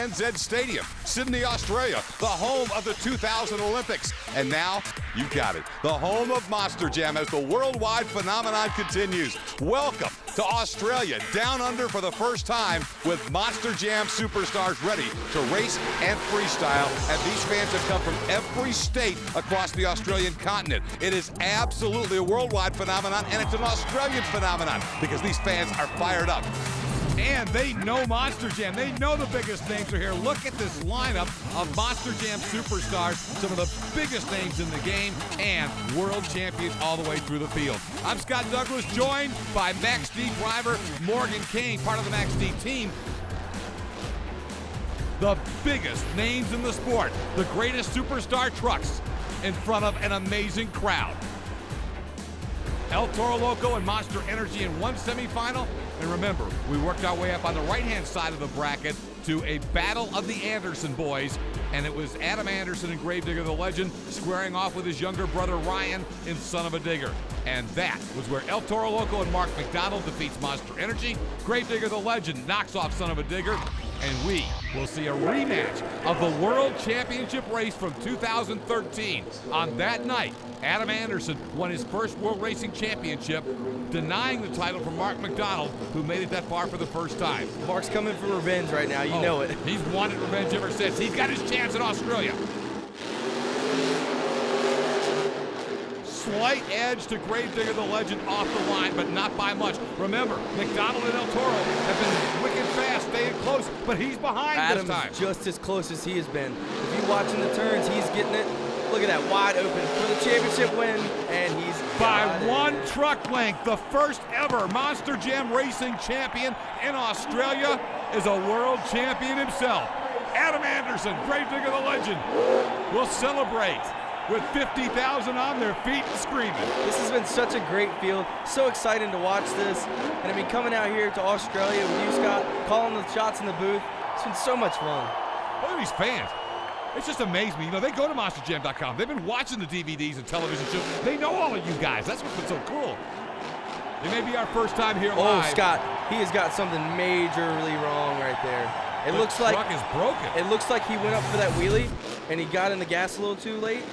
ANZ Stadium, Sydney, Australia, the home of the 2000 Olympics. And now, you got it, the home of Monster Jam as the worldwide phenomenon continues. Welcome to Australia, down under for the first time with Monster Jam superstars ready to race and freestyle. And these fans have come from every state across the Australian continent. It is absolutely a worldwide phenomenon, and it's an Australian phenomenon because these fans are fired up. And they know Monster Jam. They know the biggest names are here. Look at this lineup of Monster Jam superstars, some of the biggest names in the game, and world champions all the way through the field. I'm Scott Douglas, joined by Max D driver Morgan Kane, part of the Max D team. The biggest names in the sport, the greatest superstar trucks in front of an amazing crowd. El Toro Loco and Monster Energy in one semifinal. And remember, we worked our way up on the right-hand side of the bracket to a battle of the Anderson boys. And it was Adam Anderson and Gravedigger the Legend squaring off with his younger brother Ryan in Son of a Digger. And that was where El Toro Loco and Mark McDonald defeats Monster Energy. Gravedigger the Legend knocks off Son of a Digger. And we will see a rematch of the World Championship race from 2013. On that night, Adam Anderson won his first World Racing Championship, denying the title from Mark McDonald, who made it that far for the first time. Mark's coming for revenge right now, you know it. He's wanted revenge ever since. He's got his chance in Australia. Slight edge to Gravedigger the Legend off the line, but not by much. Remember, McDonald and El Toro have been wicked fast, staying close, but he's behind Adam's this time. just as close as he has been. If you're watching the turns, he's getting it. Look at that, wide open for the championship win, and he's by one truck length. The first ever Monster Jam Racing champion in Australia is a world champion himself. Adam Anderson, Gravedigger the Legend, will celebrate with 50,000 on their feet and screaming. This has been such a great field. So exciting to watch this. And I mean, coming out here to Australia with you, Scott, calling the shots in the booth, it's been so much fun. Look at these fans. It's just amazed me. You know, they go to monsterjam.com. They've been watching the DVDs and television shows. They know all of you guys. That's what's been so cool. It may be our first time here live. Oh, Scott, he has got something majorly wrong right there. It looks like the truck is broken. It looks like he went up for that wheelie, and he got in the gas a little too late,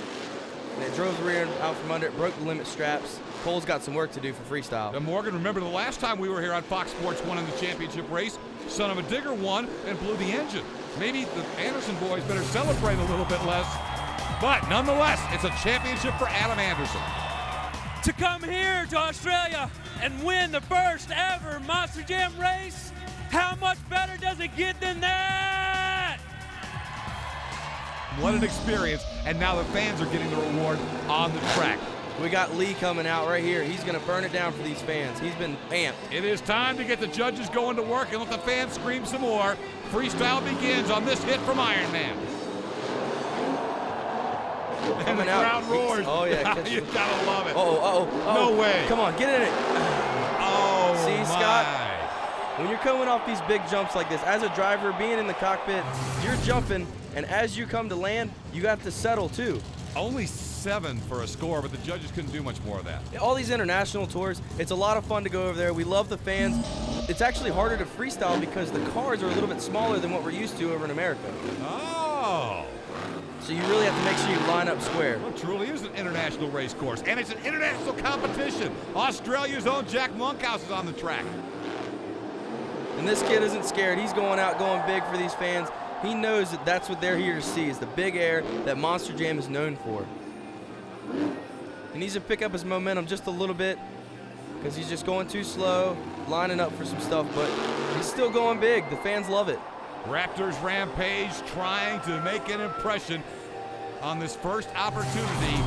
and it drove the rear end out from under it, broke the limit straps. Cole's got some work to do for freestyle. Now, Morgan, remember the last time we were here on Fox Sports 1 in the championship race, Son of a Digger won and blew the engine. Maybe the Anderson boys better celebrate a little bit less. But nonetheless, it's a championship for Adam Anderson. To come here to Australia and win the first ever Monster Jam race, how much better does it get than that? What an experience, and now the fans are getting the reward on the track. We got Lee coming out right here. He's going to burn it down for these fans. He's been amped. It is time to get the judges going to work and let the fans scream some more. Freestyle begins on this hit from Iron Man. And the crowd roars. Oh, yeah. You gotta love it. Oh. No way. Come on, get in it. Oh, see, my. Scott, when you're coming off these big jumps like this, as a driver, being in the cockpit, you're jumping, and as you come to land, you have to settle too. Only 7 for a score, but the judges couldn't do much more of that. All these international tours, it's a lot of fun to go over there. We love the fans. It's actually harder to freestyle because the cars are a little bit smaller than what we're used to over in America. Oh. So you really have to make sure you line up square. Well, it truly is an international race course, and it's an international competition. Australia's own Jack Monkhouse is on the track. And this kid isn't scared. He's going out, going big for these fans. He knows that that's what they're here to see, is the big air that Monster Jam is known for. He needs to pick up his momentum just a little bit because he's just going too slow, lining up for some stuff, but he's still going big. The fans love it. Raptors Rampage trying to make an impression on this first opportunity.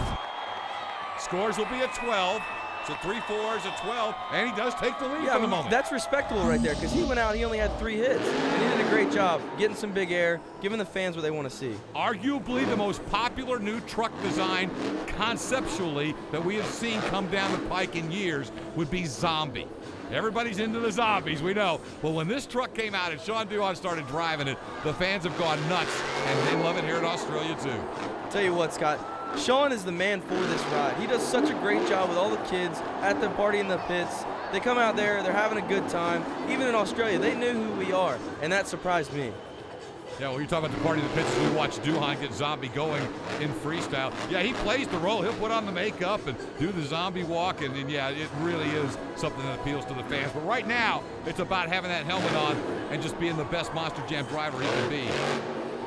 Scores will be at 12. So 3-4 is a 12, and he does take the lead for the moment. That's respectable right there because he went out, he only had 3 hits, and he did a great job getting some big air, giving the fans what they want to see. Arguably the most popular new truck design conceptually that we have seen come down the pike in years would be Zombie. Everybody's into the zombies, we know. Well, when this truck came out and Sean Duhan started driving it, the fans have gone nuts, and they love it here in Australia too. Tell you what, Scott, Sean is the man for this ride. He does such a great job with all the kids at the party in the pits. They come out there, they're having a good time. Even in Australia, they knew who we are, and that surprised me. Yeah, well, you talk about the party of the pitches. We watched Duhan get zombie going in freestyle. Yeah, he plays the role. He'll put on the makeup and do the zombie walk, and yeah, it really is something that appeals to the fans. But right now, it's about having that helmet on and just being the best Monster Jam driver he can be.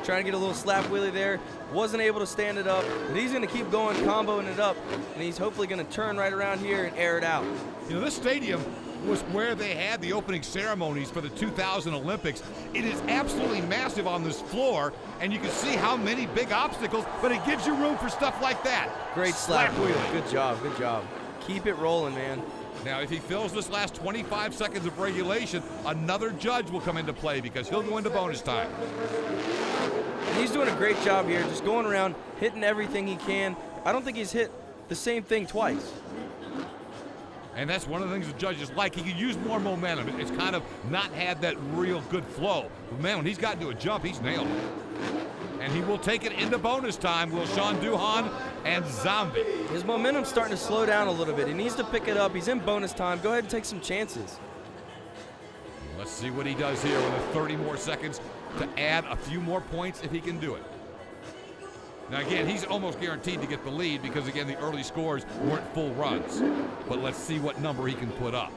Trying to get a little slap wheelie there. Wasn't able to stand it up, but he's going to keep going, comboing it up, and he's hopefully going to turn right around here and air it out. You know, this stadium was where they had the opening ceremonies for the 2000 Olympics. It is absolutely massive on this floor, and you can see how many big obstacles, but it gives you room for stuff like that. Great slap wheelie. Good job, good job. Keep it rolling, man. Now, if he fills this last 25 seconds of regulation, another judge will come into play because he'll go into bonus time. And he's doing a great job here, just going around, hitting everything he can. I don't think he's hit the same thing twice. And that's one of the things the judges like. He could use more momentum. It's kind of not had that real good flow. But man, when he's gotten to a jump, he's nailed it. And he will take it into bonus time, will Sean Duhan and Zombie. His momentum's starting to slow down a little bit. He needs to pick it up. He's in bonus time. Go ahead and take some chances. Let's see what he does here with 30 more seconds to add a few more points if he can do it. Now again, he's almost guaranteed to get the lead because again, the early scores weren't full runs. But let's see what number he can put up.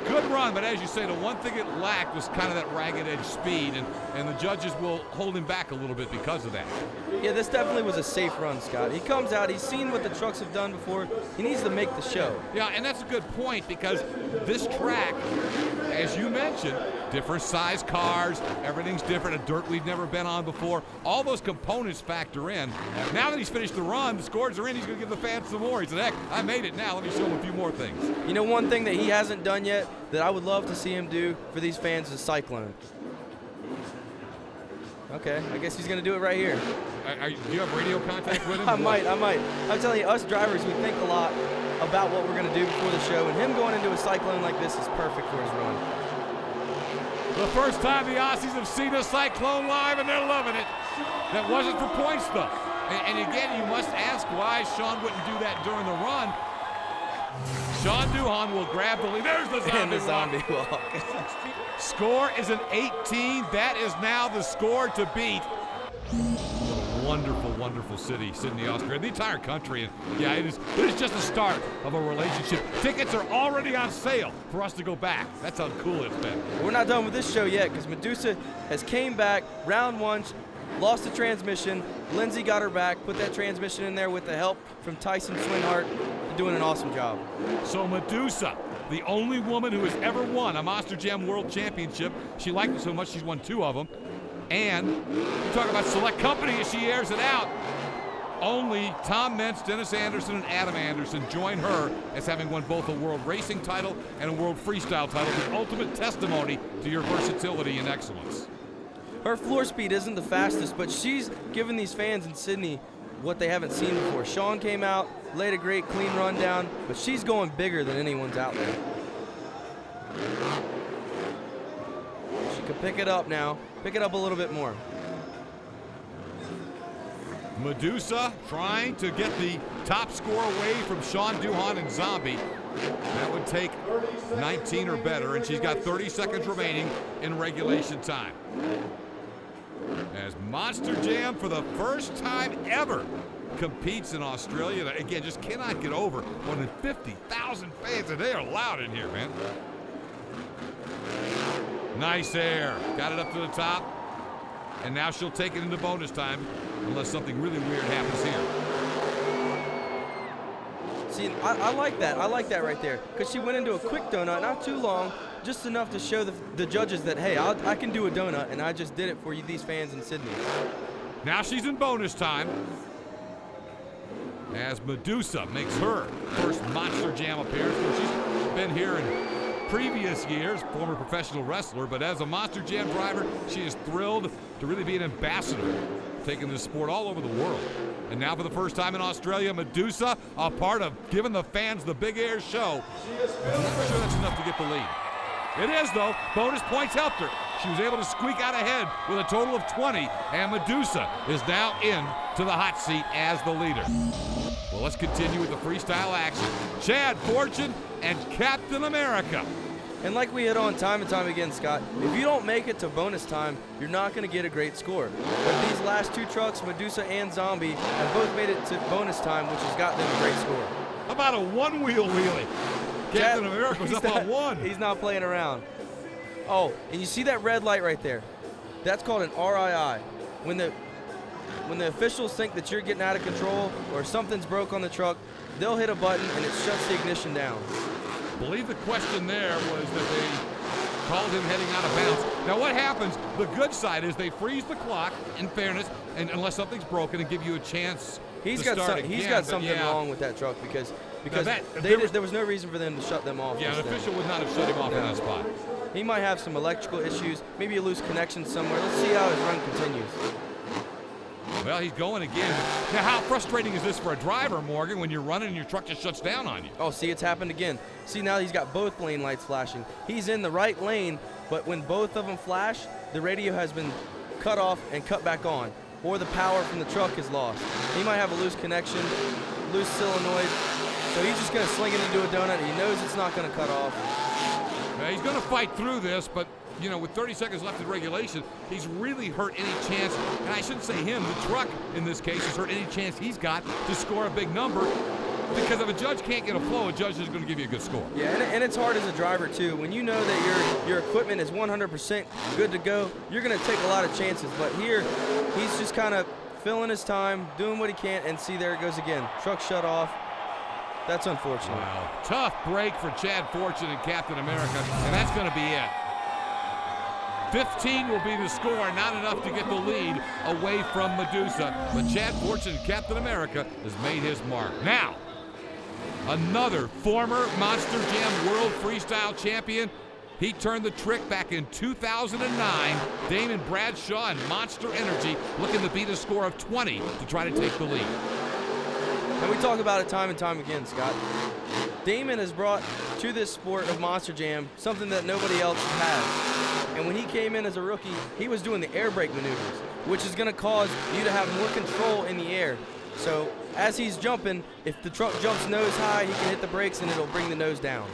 Good run, but as you say, the one thing it lacked was kind of that ragged edge speed, and the judges will hold him back a little bit because of that. Yeah, this definitely was a safe run, Scott. He comes out, he's seen what the trucks have done before. He needs to make the show. Yeah, and that's a good point because this track, as you mentioned, different size cars, everything's different, a dirt we've never been on before. All those components factor in. Now that he's finished the run, the scores are in, he's going to give the fans some more. He said, heck, I made it now. Let me show him a few more things. You know, one thing that he hasn't done yet that I would love to see him do for these fans is Cyclone. Okay, I guess he's going to do it right here. Do you have radio contact with him? I might. I'm telling you, us drivers, we think a lot about what we're going to do before the show, and him going into a Cyclone like this is perfect for his run. The first time the Aussies have seen a Cyclone live, and they're loving it. That wasn't for points, though. And again, you must ask why Sean wouldn't do that during the run. Sean Duhan will grab the lead. There's the zombie, and the zombie walk. Score is an 18. That is now the score to beat. Wonderful, wonderful city, Sydney, Australia, the entire country. And yeah, it is just the start of a relationship. Tickets are already on sale for us to go back. That's how cool it's been. We're not done with this show yet because Medusa has came back, round one, lost the transmission. Lindsay got her back, put that transmission in there with the help from Tyson Swinhart. They're doing an awesome job. So Medusa, the only woman who has ever won a Monster Jam World Championship. She liked it so much she's won 2 of them. And you talk about select company as she airs it out. Only Tom Mentz, Dennis Anderson, and Adam Anderson join her as having won both a World Racing title and a World Freestyle title, the ultimate testimony to your versatility and excellence. Her floor speed isn't the fastest, but she's given these fans in Sydney what they haven't seen before. Sean came out, laid a great clean run down, but she's going bigger than anyone's out there. She could pick it up now. Pick it up a little bit more. Medusa trying to get the top score away from Sean Duhan and Zombie. That would take 19 or better, and she's got 30 seconds remaining in regulation time. As Monster Jam, for the first time ever, competes in Australia. Again, just cannot get over more than 50,000 fans, and they are loud in here, man. Nice air. Got it up to the top. And now she'll take it into bonus time unless something really weird happens here. See, I like that. I like that right there. Because she went into a quick donut, not too long, just enough to show the judges that, hey, I can do a donut, and I just did it for you, these fans in Sydney. Now she's in bonus time as Medusa makes her first Monster Jam appearance. She's been here in previous years, former professional wrestler, but as a Monster Jam driver, she is thrilled to really be an ambassador, taking this sport all over the world. And now for the first time in Australia, Medusa, a part of giving the fans the Big Air show. I'm not sure that's enough to get the lead. It is, though. Bonus points helped her. She was able to squeak out ahead with a total of 20, and Medusa is now in to the hot seat as the leader. Well, let's continue with the freestyle action. Chad Fortune and Captain America. And like we hit on time and time again, Scott, if you don't make it to bonus time, you're not going to get a great score. But these last two trucks, Medusa and Zombie, have both made it to bonus time, which has got them a great score. How about a one-wheel wheelie? Captain America was up on one. He's not playing around. Oh, and you see that red light right there? That's called an RII. When the officials think that you're getting out of control or something's broke on the truck, they'll hit a button and it shuts the ignition down. I believe the question there was that they called him heading out of bounds. Now what happens, the good side is they freeze the clock, in fairness, and unless something's broken, and give you a chance He's to start again. again. He's got something yeah. wrong with that truck because there was no reason for them to shut them off. Yeah, an official would not have shut him off in that spot. He might have some electrical issues, maybe a loose connection somewhere. Let's see how his run continues. Well, he's going again. Now, how frustrating is this for a driver, Morgan, when you're running and your truck just shuts down on you? Oh, see, it's happened again. See, now he's got both lane lights flashing. He's in the right lane, but when both of them flash, the radio has been cut off and cut back on, or the power from the truck is lost. He might have a loose connection, loose solenoid, so he's just going to sling it into a donut. He knows it's not going to cut off. Now, he's going to fight through this, but you know, with 30 seconds left in regulation, he's really hurt any chance, and I shouldn't say him, the truck in this case has hurt any chance he's got to score a big number, because if a judge can't get a flow, a judge is going to give you a good score. Yeah, and it's hard as a driver too. When you know that your equipment is 100% good to go, you're going to take a lot of chances, but here, he's just kind of filling his time, doing what he can, and see, there it goes again. Truck shut off. That's unfortunate. Wow. Tough break for Chad Fortune and Captain America, and that's going to be it. 15 will be the score, not enough to get the lead away from Medusa, but Chad Fortune, Captain America, has made his mark. Now, another former Monster Jam World Freestyle Champion. He turned the trick back in 2009. Damon Bradshaw and Monster Energy looking to beat a score of 20 to try to take the lead. And we talk about it time and time again, Scott. Damon has brought to this sport of Monster Jam something that nobody else has. And when he came in as a rookie, he was doing the air brake maneuvers, which is going to cause you to have more control in the air. So as he's jumping, if the truck jumps nose high, he can hit the brakes and it'll bring the nose down.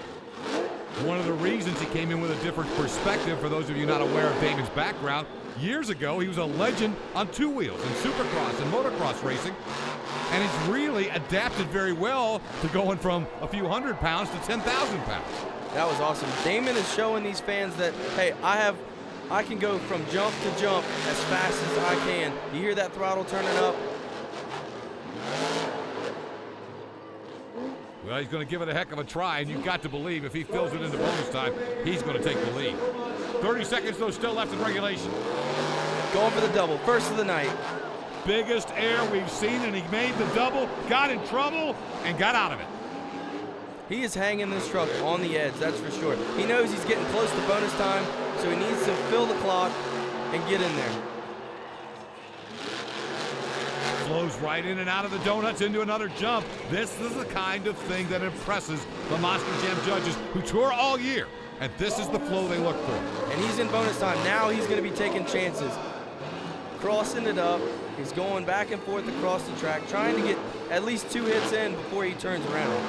One of the reasons he came in with a different perspective, for those of you not aware of Damon's background, years ago he was a legend on two wheels in supercross and motocross racing, and he's really adapted very well to going from a few hundred pounds to 10,000 pounds. That was awesome. Damon is showing these fans that, hey, I can go from jump to jump as fast as I can. You hear that throttle turning up? Well, he's going to give it a heck of a try, and you've got to believe if he fills it into bonus time, he's going to take the lead. 30 seconds, though, still left in regulation. Going for the double, first of the night. Biggest air we've seen, and he made the double, got in trouble, and got out of it. He is hanging this truck on the edge, that's for sure. He knows he's getting close to bonus time, so he needs to fill the clock and get in there. Flows right in and out of the donuts into another jump. This is the kind of thing that impresses the Monster Jam judges who tour all year. And this is the flow they look for. And he's in bonus time. Now he's going to be taking chances. Crossing it up. He's going back and forth across the track, trying to get at least 2 hits in before he turns around.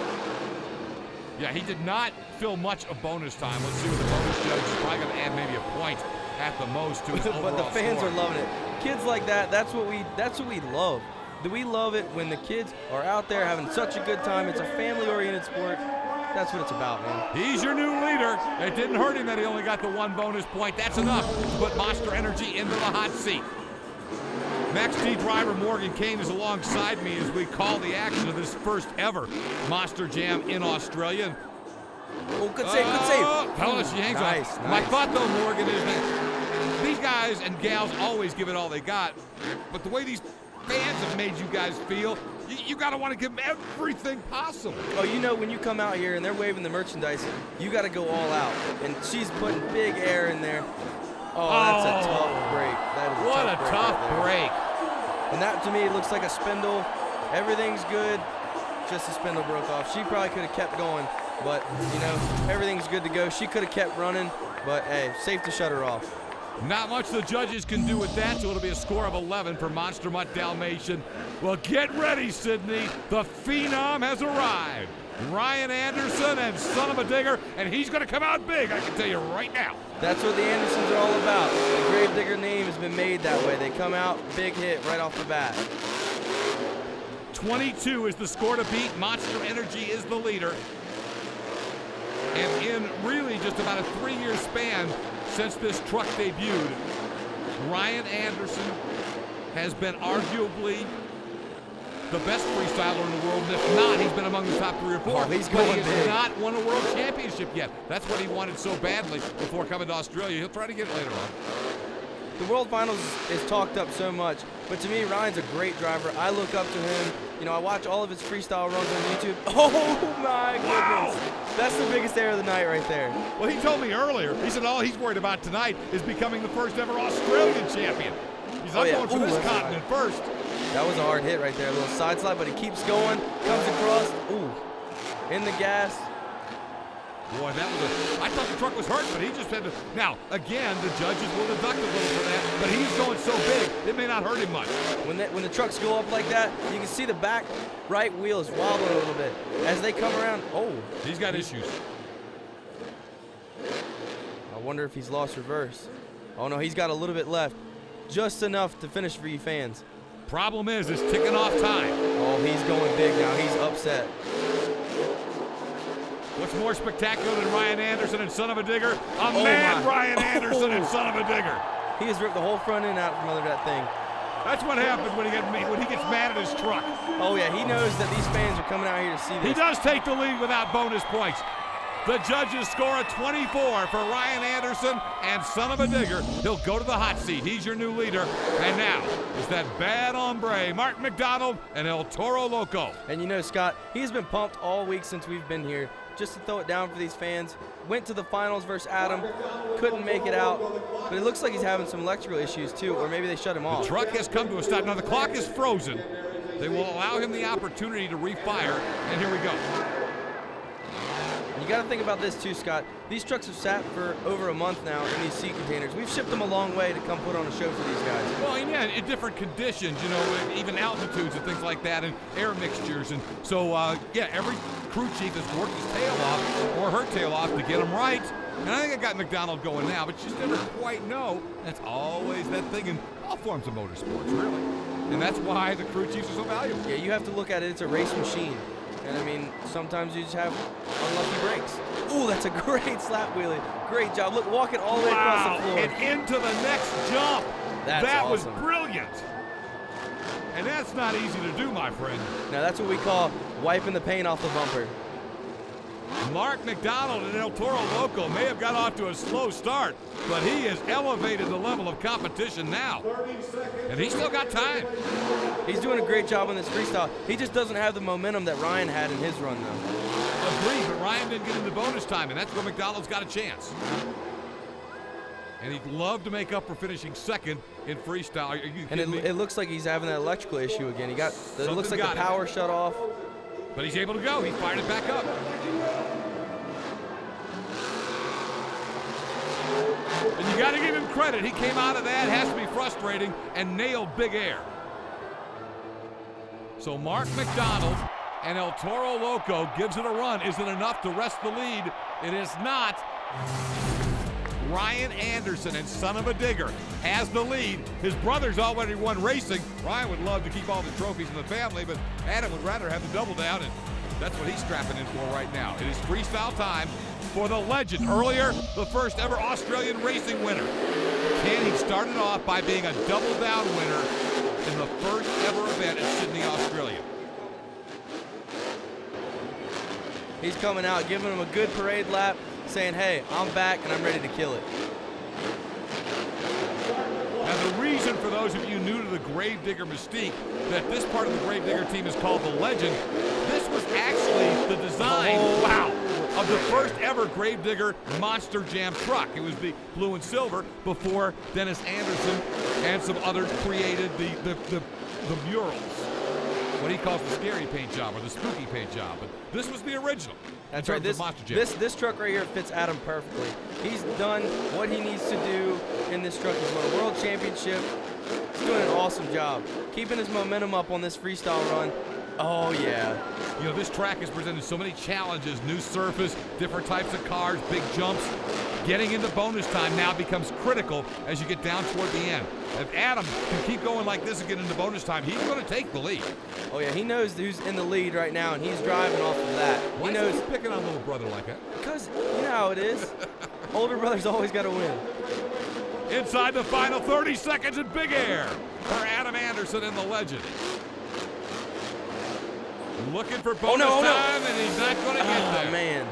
Yeah, he did not fill much of bonus time. Let's see what the bonus judge is probably going to add maybe a point at the most to his overall But the fans score. are loving it. Kids like that, that's what we love. We love it when the kids are out there having such a good time. It's a family-oriented sport. That's what it's about, man. He's your new leader. It didn't hurt him that he only got the 1 bonus point. That's enough to put Monster Energy into the hot seat. Max D driver Morgan Kane is alongside me as we call the action of this first ever Monster Jam in Australia. Oh, good save, good save. Fellas, she hangs Nice, on. nice. My thought, though, Morgan, is that these guys and gals always give it all they got, but the way these fans have made you guys feel, you got to want to give them everything possible. Oh, you know, when you come out here and they're waving the merchandise, you got to go all out. And she's putting big air in there. Oh, that's a tough break. That is What a break tough right there. break. And that, to me, looks like a spindle. Everything's good. Just the spindle broke off. She probably could have kept going, but, you know, everything's good to go. She could have kept running, but, hey, safe to shut her off. Not much the judges can do with that, so it'll be a score of 11 for Monster Mutt Dalmatian. Well, get ready, Sydney. The Phenom has arrived. Ryan Anderson and son of a digger, and he's going to come out big, I can tell you right now. That's what the Andersons are all about. The Gravedigger name has been made that way. They come out, big hit right off the bat. 22 is the score to beat. Monster Energy is the leader. And in really just about a 3-year span since this truck debuted, Ryan Anderson has been arguably the best freestyler in the world, and if not, he's been among the top 3 or 4. Oh, he's but going he has big. not won a world championship yet. That's what he wanted so badly before coming to Australia. He'll try to get it later on. The World Finals is talked up so much, but to me, Ryan's a great driver. I look up to him. You know, I watch all of his freestyle runs on YouTube. Oh my goodness. That's the biggest error of the night right there. Well, he told me earlier, he said all he's worried about tonight is becoming the first ever Australian champion. He's not going for this continent first. That was a hard hit right there. A little side slide, but he keeps going, comes across. Ooh, in the gas. Boy, that was I thought the truck was hurt, but he just had to. Now, again, the judges will deduct a little for that, but he's going so big, it may not hurt him much. When the trucks go up like that, you can see the back right wheel is wobbling a little bit. As they come around, oh. He's got issues. I wonder if he's lost reverse. Oh no, he's got a little bit left. Just enough to finish for you fans. Problem is, it's ticking off time. Oh, he's going big now. He's upset. What's more spectacular than Ryan Anderson and son of a digger? A mad Ryan Anderson and son of a digger. He has ripped the whole front end out from under that thing. That's what happens when he gets mad at his truck. Oh yeah, he knows that these fans are coming out here to see this. He does take the lead without bonus points. The judges score a 24 for Ryan Anderson and son of a digger. He'll go to the hot seat. He's your new leader. And now is that bad hombre, Mark McDonald and El Toro Loco. And you know, Scott, he's been pumped all week since we've been here just to throw it down for these fans. Went to the finals versus Adam, couldn't make it out, but it looks like he's having some electrical issues too, or maybe they shut him off. The truck has come to a stop. Now the clock is frozen. They will allow him the opportunity to refire, and here we go. You got to think about this too, Scott. These trucks have sat for over a month now in these sea containers. We've shipped them a long way to come put on a show for these guys. Well, and yeah, in different conditions, you know, even altitudes and things like that, and air mixtures. And so, yeah, every crew chief has worked his tail off or her tail off to get them right. And I think I got McDonald going now, but you just never quite know. That's always that thing in all forms of motorsports, really. And that's why the crew chiefs are so valuable. Yeah, you have to look at it. It's a race machine. And I mean, sometimes you just have unlucky breaks. Ooh, that's a great slap wheelie. Great job. Look, walking all the way across the floor. And into the next jump. That awesome. was brilliant. And that's not easy to do, my friend. Now that's what we call wiping the paint off the bumper. Mark McDonald and El Toro Loco may have got off to a slow start, but he has elevated the level of competition now. And he's still got time. He's doing a great job on this freestyle. He just doesn't have the momentum that Ryan had in his run, though. Agreed, but Ryan didn't get into bonus time, and that's where McDonald's got a chance. And he'd love to make up for finishing second in freestyle. Are you and kidding me? It looks like he's having that electrical issue again. It looks like the power shut off. But he's able to go. He fired it back up. And you got to give him credit. He came out of that, has to be frustrating, and nailed big air. So Mark McDonald and El Toro Loco gives it a run. Is it enough to wrest the lead? It is not. Ryan Anderson and son of a digger has the lead. His brother's already won racing. Ryan would love to keep all the trophies in the family, but Adam would rather have the double down, and that's what he's strapping in for right now. It is freestyle time for the legend. Earlier, the first ever Australian racing winner. He started off by being a double down winner in the first ever event in Sydney, Australia. He's coming out, giving him a good parade lap, saying, hey, I'm back and I'm ready to kill it. Now the reason for those of you new to the Gravedigger mystique that this part of the Gravedigger team is called the Legend, this was actually the design, of the first ever Gravedigger Monster Jam truck. It was the blue and silver before Dennis Anderson and some others created the murals. what he calls the scary paint job or the spooky paint job. But this was the original. That's in right. terms of Monster Jam. This truck right here fits Adam perfectly. He's done what he needs to do in this truck. He's won a world championship. He's doing an awesome job. Keeping his momentum up on this freestyle run. Oh, yeah. You know, this track has presented so many challenges, new surface, different types of cars, big jumps. Getting into bonus time now becomes critical as you get down toward the end. If Adam can keep going like this and get into bonus time, he's going to take the lead. Oh, yeah, he knows who's in the lead right now, and he's driving off of that. Why he knows is he picking on little brother like that? Because you know how it is. Older brother's always got to win. Inside the final 30 seconds in big air for Adam Anderson and the legend. Looking for bonus time, and he's not going to get there. Oh, man.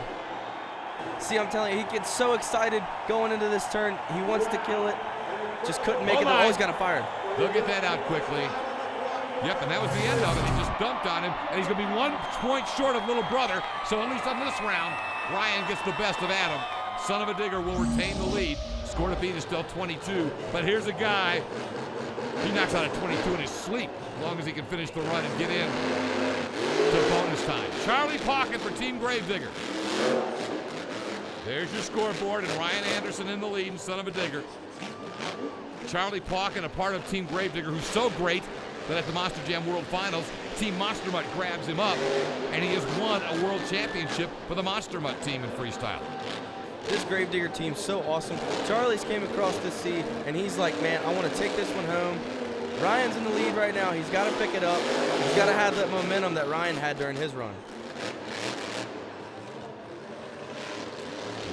See, I'm telling you, he gets so excited going into this turn. He wants to kill it. Just couldn't make it. Oh, he's got to fire. They'll get that out quickly. Yep, and that was the end of it. He just dumped on him, and he's going to be 1 point short of little brother. So at least on this round, Ryan gets the best of Adam. Son of a Digger will retain the lead. Score to beat is still 22. But here's a guy, he knocks out a 22 in his sleep, as long as he can finish the run and get in to bonus time. Charlie Pocket for Team Gravedigger. There's your scoreboard, and Ryan Anderson in the lead, and Son of a Digger. Charlie Pocket, a part of Team Gravedigger, who's so great that at the Monster Jam World Finals, Team Monster Mutt grabs him up, and he has won a world championship for the Monster Mutt team in freestyle. This Gravedigger team's so awesome. Charlie's came across the sea, and he's like, man, I want to take this one home. Ryan's in the lead right now. He's got to pick it up. He's got to have that momentum that Ryan had during his run.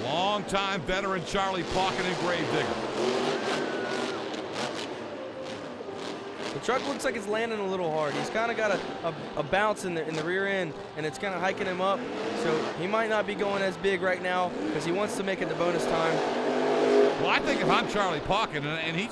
Long-time veteran Charlie Pocket and Gravedigger. The truck looks like it's landing a little hard. He's kind of got a bounce in the rear end, and it's kind of hiking him up. So he might not be going as big right now because he wants to make it to bonus time. Well, I think if I'm Charlie Pocket, and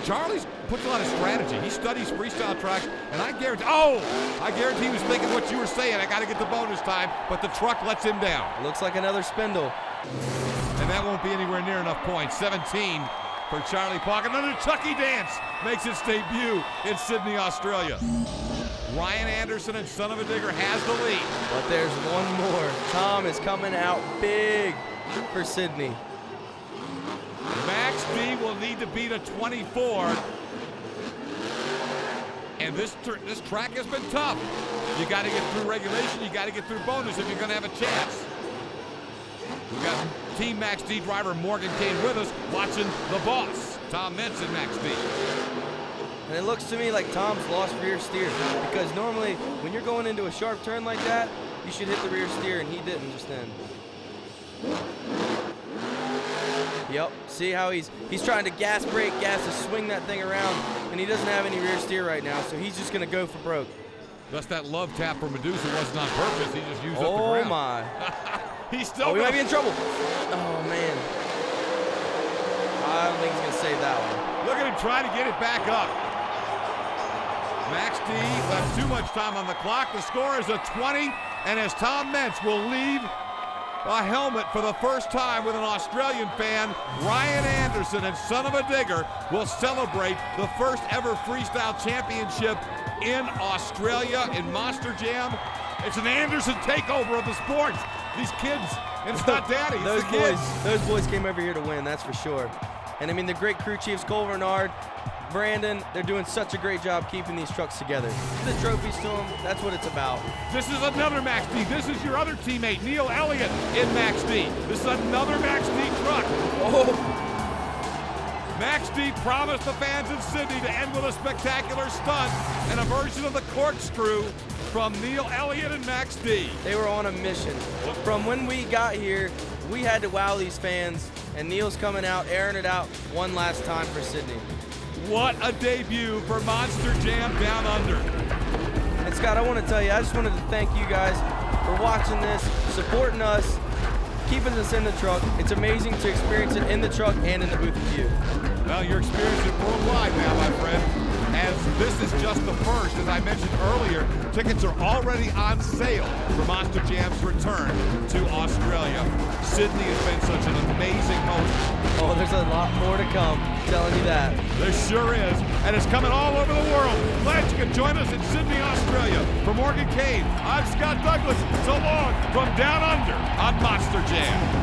Charlie's puts a lot of strategy. He studies freestyle tracks, and I guarantee he was thinking what you were saying. I got to get the bonus time, but the truck lets him down. Looks like another spindle. And that won't be anywhere near enough points. 17 for Charlie Pocket. Another Chucky dance makes its debut in Sydney, Australia. Ryan Anderson and Son of a Digger has the lead. But there's one more. Tom is coming out big for Sydney. Max D will need to beat a 24. And this track has been tough. You got to get through regulation. You got to get through bonus if you're going to have a chance. We've got Team Max D driver Morgan Kane with us, watching the boss, Tom Mintz and Max D. And it looks to me like Tom's lost rear steer, because normally when you're going into a sharp turn like that, you should hit the rear steer, and he didn't just then. Yep, see how he's trying to gas to swing that thing around, and he doesn't have any rear steer right now, so he's just gonna go for broke. Thus that love tap for Medusa wasn't on purpose, he just used up the Oh ground. my. He's still We might be in trouble. Oh man. I don't think he's gonna save that one. Look at him trying to get it back up. Max D left too much time on the clock. The score is a 20, and as Tom Mintz will leave a helmet for the first time with an Australian fan, Ryan Anderson and Son of a Digger will celebrate the first ever freestyle championship in Australia in Monster Jam. It's an Anderson takeover of the sport. These kids, and it's not daddy, it's the kids. Those boys came over here to win, that's for sure. And I mean, the great crew chiefs, Cole Bernard, Brandon, they're doing such a great job keeping these trucks together. The trophies to them, that's what it's about. This is another Max D. This is your other teammate, Neil Elliott, in Max D. This is another Max D truck. Oh. Max D promised the fans in Sydney to end with a spectacular stunt and a version of the corkscrew from Neil Elliott and Max D. They were on a mission. From when we got here, we had to wow these fans, and Neil's coming out, airing it out one last time for Sydney. What a debut for Monster Jam Down Under. And Scott, I want to tell you, I just wanted to thank you guys for watching this, supporting us, keeping us in the truck. It's amazing to experience it in the truck and in the booth with you. Well, you're experiencing it worldwide now, my friend. As this is just the first, as I mentioned earlier, tickets are already on sale for Monster Jam's return to Australia. Sydney has been such an amazing host Oh, there's a lot more to come. I'm telling you that. There sure is, and it's coming all over the world. Glad you could join us in Sydney, Australia. For Morgan Kane, I'm Scott Douglas. So long from down under on Monster Jam.